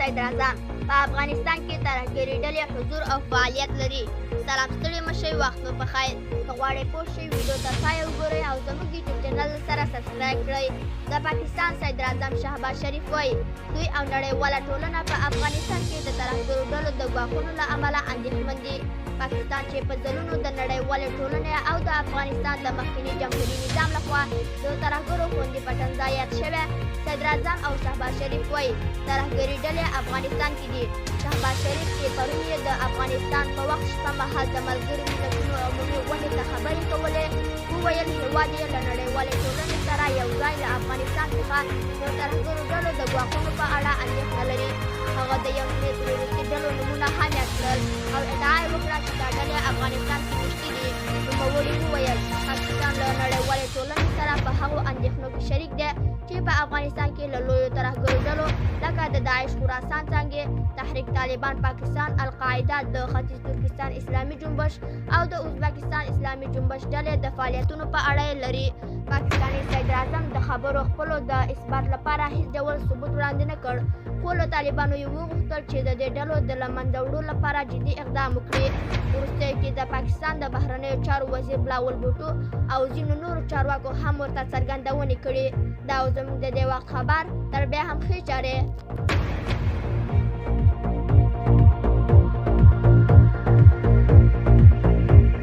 صدراعظم په افغانستان کې ترهګري ډلې حضور او فعالیت لري. سلام ستړي مه شئ، وخت مو په خیر. که غواړئ پوه شئ ویډیو ته پای وګورئ او زموږ یوټیوب چینل سره سبسکرایب کړئ. د پاکستان صدراعظم شهباز شریف وایي دوی او نړیواله ټولنه په افغانستان کې د ترهګرو ډلو د ګواښونو له امله اندېښمن دي. پاکستان چې په ځلونو د نړیوالې ټولنې او د افغانستان د مخکني جمهوري نظام لخوا د ترهګرو خوندي پټنځایات شوی. صدراعظم او شهباز شریف وایي ترهګري ډلې افغانستان کې دي. شهباز شریف چې پرون یې د افغانستان په وخت شپه مهال د ملګرو ملتونو عمومي غونډې ته خبرې کولې، وویل هېواد یې له نړیوالې ټولنې سره یو ځای له افغانستان څخه د ترهګرو ډلو د ګواښونو په اړه اندېښنه لري. هغه د یو شمېر تروریستي ډلو نومونه هم یاد کړل او ادعا یې وکړه چې دا ډلې افغانستان کې مېشتې دي. نوموړي وویل پاکستان له نړیوالې ټولنې سره په هغو اندېښنو کې شریک دی چې په افغانستان کې له لویو ترهګرو ډلو لکه د داعش خراسان څانګې، تحریک طالبان پاکستان، القاعده، د ختیځ ترکستان اسلامي جنبش او د ازبکستان اسلامي جنبش ډلې د فعالیتونو په اړه یې لري. پاکستاني صدراعظم د خبرو خپلو د اثبات لپاره هیڅ ډول ثبوت وړاندې نه کړ، خو له طالبانو یې وغوښتل چې د دې ډلو د له منځه وړو لپاره جدي اقدام وکړي. وروستیو کې د پاکستان د بهرنیو چارو وزیر بلاول بوټو او ځینو نورو چارواکو هم ورته څرګندونې کړي. دا زموږ د دې وخت خبر، تر بیا هم ښې چارې.